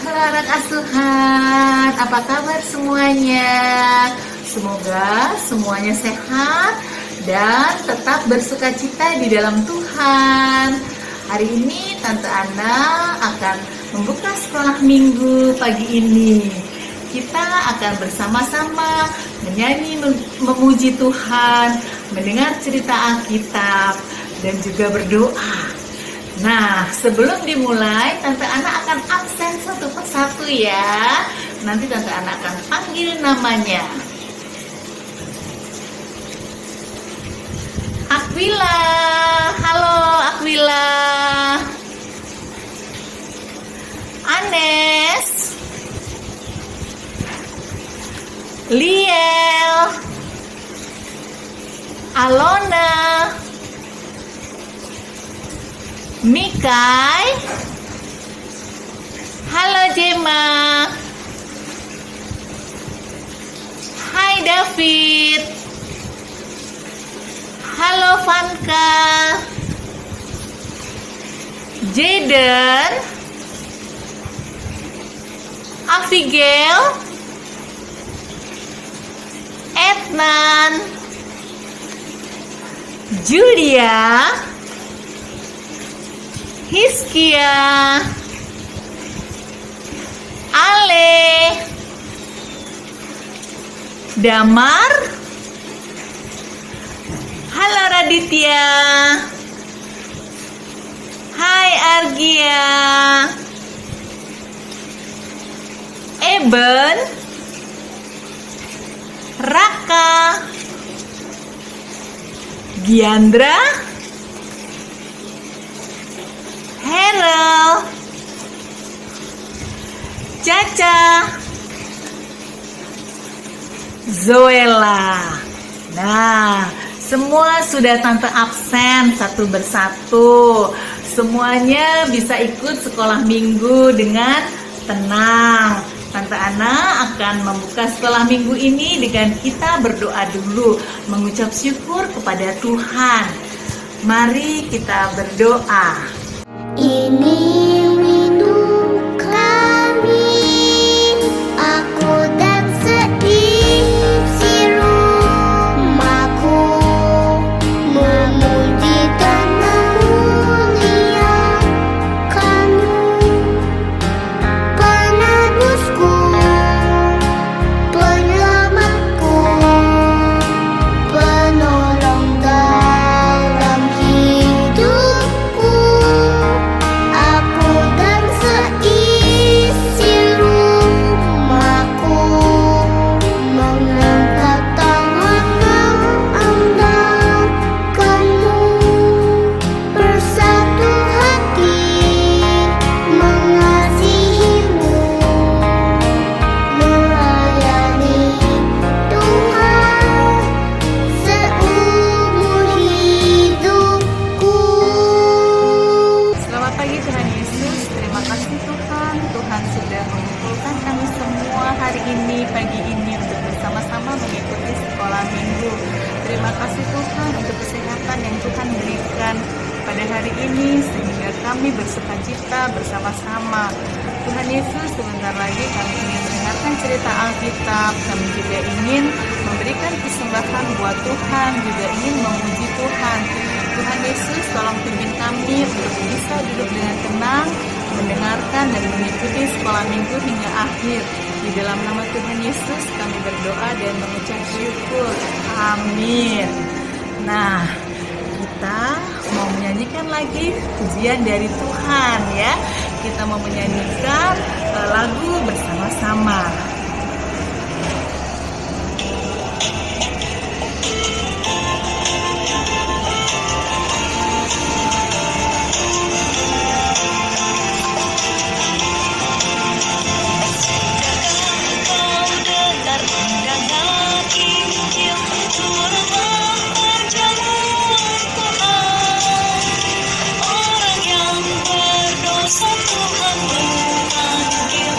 Halo anak asuhan, apa kabar semuanya? Semoga semuanya sehat dan tetap bersukacita di dalam Tuhan. Hari ini Tante Ana akan membuka sekolah minggu pagi ini. Kita akan bersama-sama menyanyi, memuji Tuhan, mendengar cerita Alkitab, dan juga berdoa. Nah, sebelum dimulai, Tante Ana akan absen satu persatu ya. Nanti Tante Ana akan panggil namanya. Aquila, halo Aquila. Anes, Liel, Alona, Mikai, halo Jema, hai David, halo Vanka, Jaden, Abigail, Etnan, Julia, Hiskia, Ale, Damar, halo Raditya, hai Argia, Eben, Raka, Giandra, Herel, Caca, Zoela. Nah, semua sudah Tante absen satu persatu. Semuanya bisa ikut sekolah minggu dengan tenang. Tante Ana akan membuka sekolah minggu ini dengan kita berdoa dulu, mengucap syukur kepada Tuhan. Mari kita berdoa. Ini minum kami, aku dan seisi rumahku memuji dan memuliakan-Mu, penebusku, penyelamatku, penolong dalam hidupku. Aku dan seisi rumahku mengangkat tangan mengandalkan-Mu, bersatu hati mengasihi-Mu, melayani Tuhan seumur hidupku. Selamat pagi Tuhan Yesus, terima kasih Tuhan. Tuhan sudah mengumpulkan kami semua hari ini, pagi ini untuk bersama-sama mengikuti sekolah minggu. Terima kasih Tuhan untuk kesehatan yang Tuhan berikan pada hari ini sehingga kami bersukacita bersama-sama. Tuhan Yesus, sebentar lagi kami ingin mendengarkan cerita Alkitab. Kami juga ingin memberikan persembahan buat Tuhan, juga ingin memuji Tuhan. Tuhan Yesus, tolong pimpin kami untuk bisa duduk dengan tenang, mendengarkan dan mengikuti sekolah minggu hingga akhir. Di dalam nama Tuhan Yesus kami berdoa dan mengucap syukur. Amin. Nah, kita mau menyanyikan lagi pujian dari Tuhan ya. Kita mau menyanyikan lagu bersama-sama. Tuhan memanggil,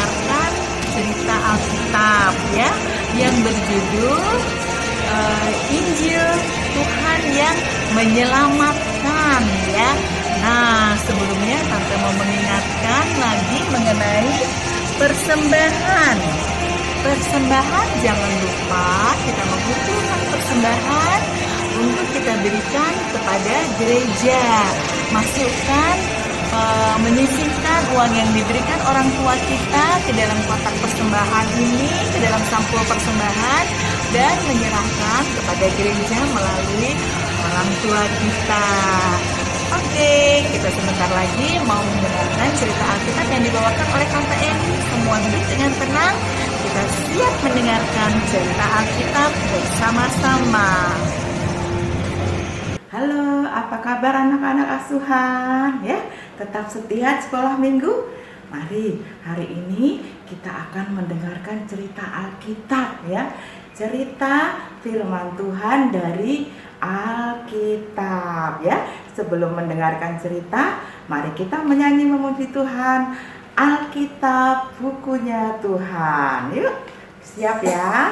mendengarkan cerita Alkitab ya, yang berjudul Injil Tuhan yang menyelamatkan ya. Nah, sebelumnya Tante mau mengingatkan lagi mengenai persembahan. Persembahan, jangan lupa kita mengumpulkan persembahan untuk kita berikan kepada gereja. Masukkan, menyisihkan uang yang diberikan orang tua kita ke dalam kotak persembahan ini, ke dalam sampul persembahan, dan menyerahkan kepada gereja melalui orang tua kita. Oke, kita sebentar lagi mau mendengarkan cerita Alkitab yang dibawakan oleh Tante Eni. Semua duduk dengan tenang. Kita siap mendengarkan cerita Alkitab bersama-sama. Halo, apa kabar anak-anak asuhan? Ya, tetap setia sekolah minggu. Mari, hari ini kita akan mendengarkan cerita Alkitab ya. Cerita firman Tuhan dari Alkitab ya. Sebelum mendengarkan cerita, mari kita menyanyi memuji Tuhan. Alkitab bukunya Tuhan. Yuk, siap ya?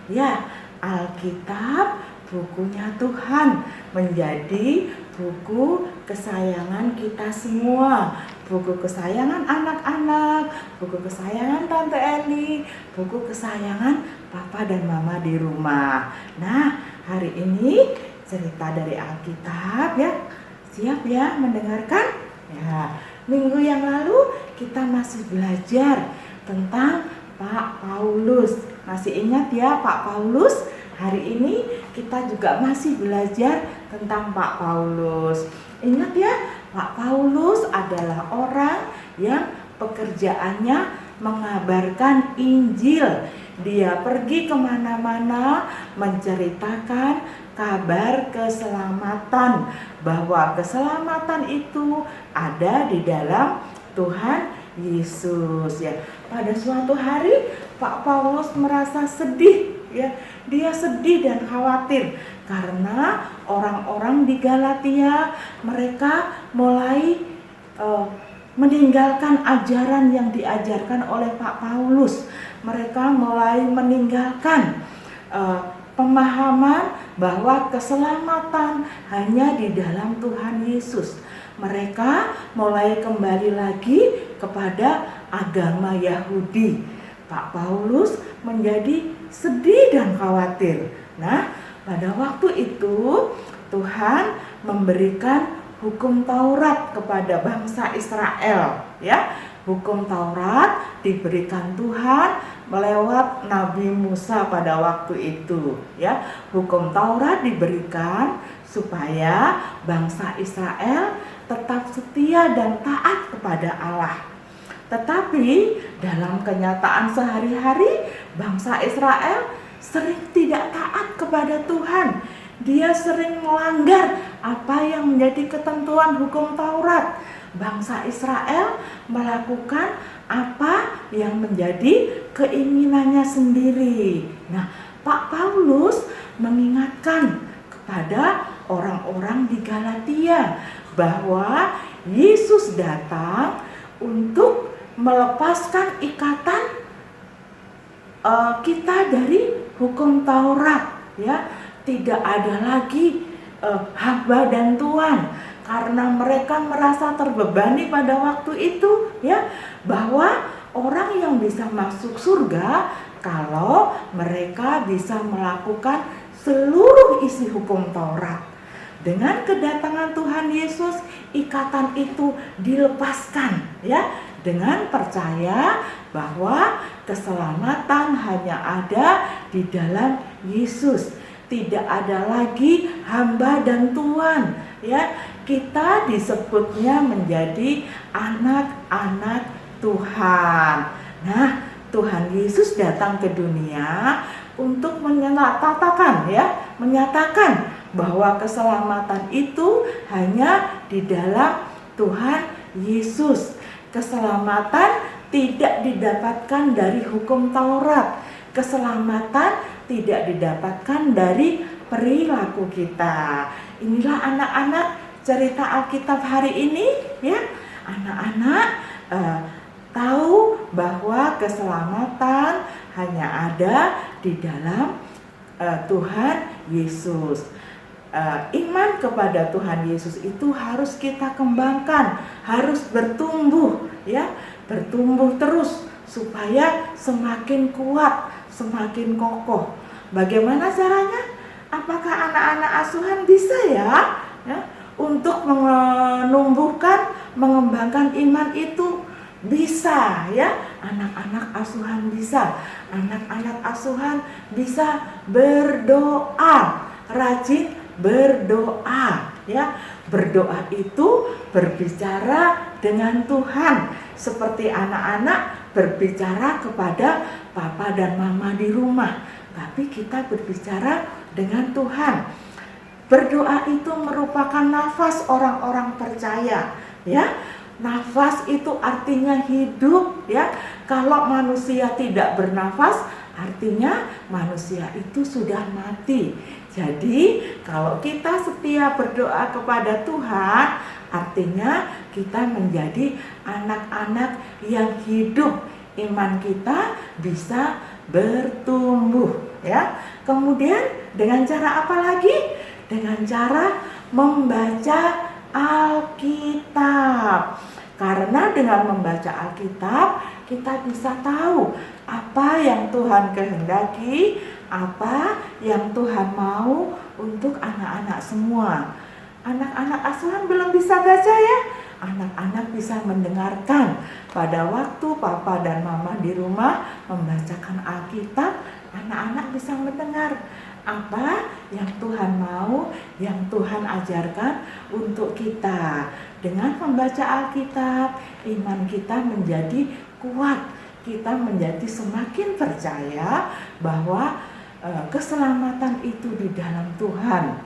Ya, Alkitab bukunya Tuhan menjadi buku kesayangan kita semua. Buku kesayangan anak-anak, buku kesayangan Tante Eni, buku kesayangan Papa dan Mama di rumah. Nah, hari ini cerita dari Alkitab ya. Siap ya mendengarkan? Ya, minggu yang lalu kita masih belajar tentang Pak Paulus. Masih ingat ya Pak Paulus? Hari ini kita juga masih belajar tentang Pak Paulus. Ingat ya, Pak Paulus adalah orang yang pekerjaannya mengabarkan Injil. Dia pergi kemana-mana menceritakan kabar keselamatan, bahwa keselamatan itu ada di dalam Tuhan Yesus ya. Pada suatu hari Pak Paulus merasa sedih ya. Dia sedih dan khawatir karena orang-orang di Galatia mereka mulai meninggalkan ajaran yang diajarkan oleh Pak Paulus. Mereka mulai meninggalkan pemahaman bahwa keselamatan hanya di dalam Tuhan Yesus. Mereka mulai kembali lagi kepada agama Yahudi. Pak Paulus menjadi sedih dan khawatir. Nah, pada waktu itu Tuhan memberikan hukum Taurat kepada bangsa Israel, ya. Hukum Taurat diberikan Tuhan melewat Nabi Musa pada waktu itu, ya. Hukum Taurat diberikan supaya bangsa Israel tetap setia dan taat kepada Allah. Tetapi dalam kenyataan sehari-hari, bangsa Israel sering tidak taat kepada Tuhan. Dia sering melanggar apa yang menjadi ketentuan hukum Taurat. Bangsa Israel melakukan apa yang menjadi keinginannya sendiri. Nah, Pak Paulus mengingatkan kepada orang-orang di Galatia bahwa Yesus datang untuk melepaskan ikatan kita dari hukum Taurat, ya. Tidak ada lagi hamba dan tuan, karena mereka merasa terbebani pada waktu itu, ya, bahwa orang yang bisa masuk surga kalau mereka bisa melakukan seluruh isi hukum Taurat. Dengan kedatangan Tuhan Yesus, ikatan itu dilepaskan, ya, dengan percaya bahwa keselamatan hanya ada di dalam Yesus. Tidak ada lagi hamba dan tuan, ya. Kita disebutnya menjadi anak-anak Tuhan. Nah, Tuhan Yesus datang ke dunia untuk menyatakan bahwa keselamatan itu hanya di dalam Tuhan Yesus. Keselamatan tidak didapatkan dari hukum Taurat. Keselamatan tidak didapatkan dari perilaku kita. Inilah anak-anak cerita Alkitab hari ini, ya. Anak-anak tahu bahwa keselamatan hanya ada di dalam Tuhan Yesus. Iman kepada Tuhan Yesus itu harus kita kembangkan, harus bertumbuh, ya, bertumbuh terus supaya semakin kuat, semakin kokoh. Bagaimana caranya? Apakah anak-anak asuhan bisa ya untuk menumbuhkan, mengembangkan iman itu? Bisa, ya. Anak-anak asuhan bisa. Anak-anak asuhan bisa berdoa, rajin berdoa, ya. Berdoa itu berbicara dengan Tuhan, seperti anak-anak berbicara kepada papa dan mama di rumah, tapi kita berbicara dengan Tuhan. Berdoa itu merupakan nafas orang-orang percaya, ya. Nafas itu artinya hidup, ya. Kalau manusia tidak bernafas, artinya manusia itu sudah mati. Jadi, kalau kita setia berdoa kepada Tuhan, artinya kita menjadi anak-anak yang hidup. Iman kita bisa bertumbuh, ya. Kemudian dengan cara apa lagi? Dengan cara membaca Alkitab. Karena dengan membaca Alkitab, kita bisa tahu apa yang Tuhan kehendaki, apa yang Tuhan mau untuk anak-anak semua. Anak-anak asuhan belum bisa baca, ya. Anak-anak bisa mendengarkan. Pada waktu papa dan mama di rumah membacakan Alkitab, anak-anak bisa mendengar apa yang Tuhan mau, yang Tuhan ajarkan untuk kita. Dengan membaca Alkitab, iman kita menjadi kuat. Kita menjadi semakin percaya bahwa keselamatan itu di dalam Tuhan.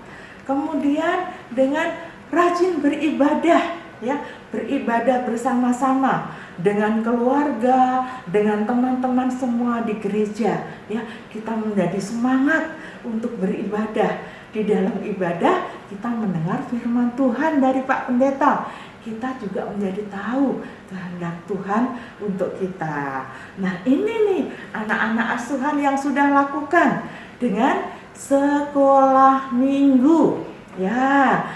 Kemudian dengan rajin beribadah, ya, beribadah bersama-sama dengan keluarga, dengan teman-teman semua di gereja, ya. Kita menjadi semangat untuk beribadah. Di dalam ibadah kita mendengar firman Tuhan dari Pak Pendeta. Kita juga menjadi tahu kehendak Tuhan untuk kita. Nah, ini nih anak-anak asuhan yang sudah lakukan dengan sekolah minggu. Ya,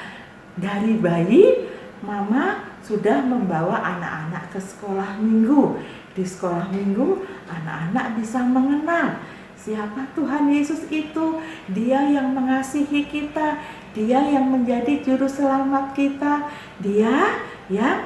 dari bayi mama sudah membawa anak-anak ke sekolah minggu. Di sekolah minggu anak-anak bisa mengenal siapa Tuhan Yesus itu. Dia yang mengasihi kita, Dia yang menjadi juru selamat kita, Dia yang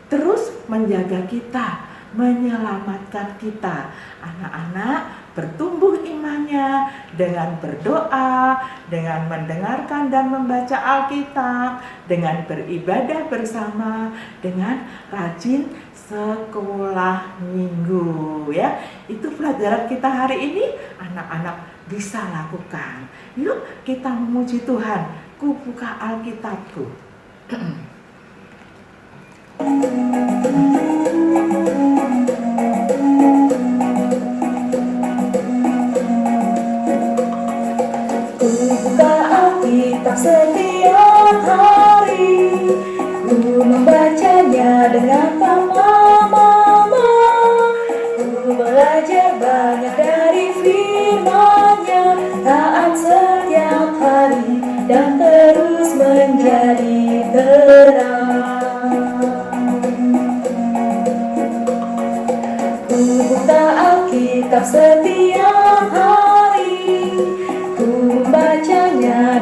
terus menjaga kita, menyelamatkan kita. Anak-anak bertumbuh imannya dengan berdoa, dengan mendengarkan dan membaca Alkitab, dengan beribadah bersama, dengan rajin sekolah minggu, ya. Itu pelajaran kita hari ini, anak-anak bisa lakukan. Yuk kita memuji Tuhan. Ku buka Alkitabku. Ku buka Alkitab setiap hari, ku membacanya dengan mama. Ku belajar banyak dari firman-Nya, taat setiap hari dan terus menjadi terang. Ku buka Alkitab setiap hari, ku membacanya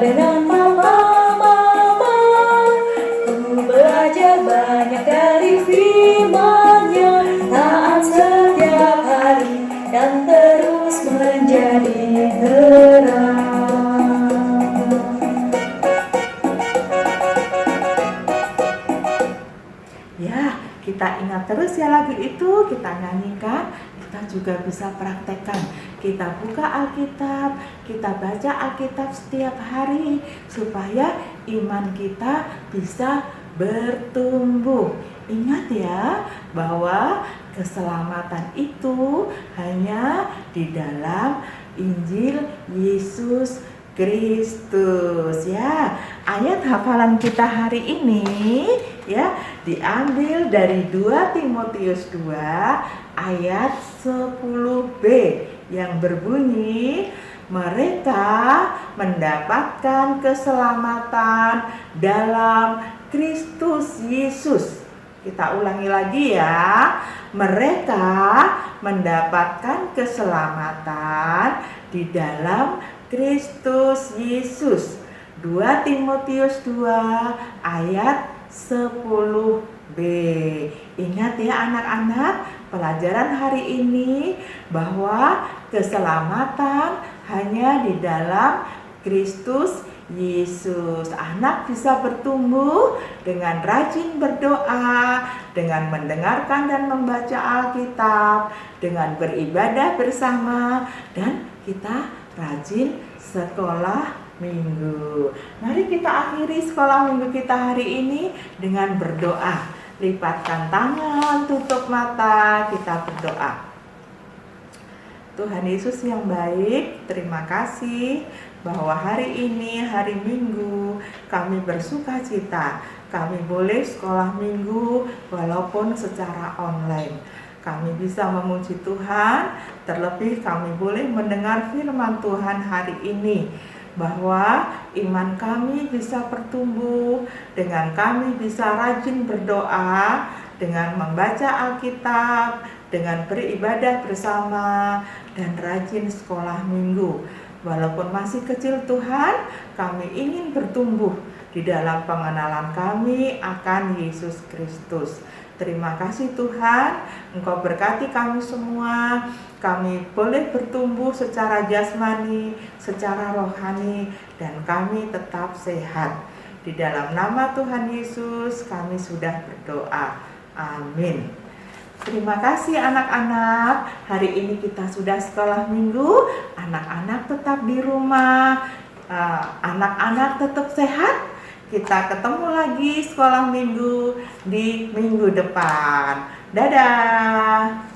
Ya, kita ingat terus ya lagu itu, kita nyanyikan, kita juga bisa praktekkan. Kita buka Alkitab, kita baca Alkitab setiap hari supaya iman kita bisa bertumbuh. Ingat ya bahwa keselamatan itu hanya di dalam Injil Yesus Kristus ya. Ayat hafalan kita hari ini ya diambil dari 2 Timotius 2 ayat 10b yang berbunyi, mereka mendapatkan keselamatan dalam Kristus Yesus. Kita ulangi lagi ya. Mereka mendapatkan keselamatan di dalam Kristus Yesus. 2 Timotius 2 ayat 10b. Ingat ya anak-anak, pelajaran hari ini bahwa keselamatan hanya di dalam Kristus Yesus. Anak bisa bertumbuh dengan rajin berdoa, dengan mendengarkan dan membaca Alkitab, dengan beribadah bersama, dan kita rajin sekolah minggu. Mari kita akhiri sekolah minggu kita hari ini dengan berdoa. Lipatkan tangan, tutup mata, kita berdoa. Tuhan Yesus yang baik, terima kasih bahwa hari ini, hari Minggu, kami bersuka cita. Kami boleh sekolah minggu walaupun secara online. Kami bisa memuji Tuhan, terlebih kami boleh mendengar firman Tuhan hari ini, bahwa iman kami bisa bertumbuh dengan kami bisa rajin berdoa, dengan membaca Alkitab, dengan beribadah bersama, dan rajin sekolah minggu. Walaupun masih kecil Tuhan, kami ingin bertumbuh di dalam pengenalan kami akan Yesus Kristus. Terima kasih Tuhan, Engkau berkati kami semua. Kami boleh bertumbuh secara jasmani, secara rohani, dan kami tetap sehat. Di dalam nama Tuhan Yesus kami sudah berdoa. Amin. Terima kasih anak-anak. Hari ini kita sudah sekolah minggu. Anak-anak tetap di rumah. Anak-anak tetap sehat. Kita ketemu lagi sekolah minggu di minggu depan. Dadah.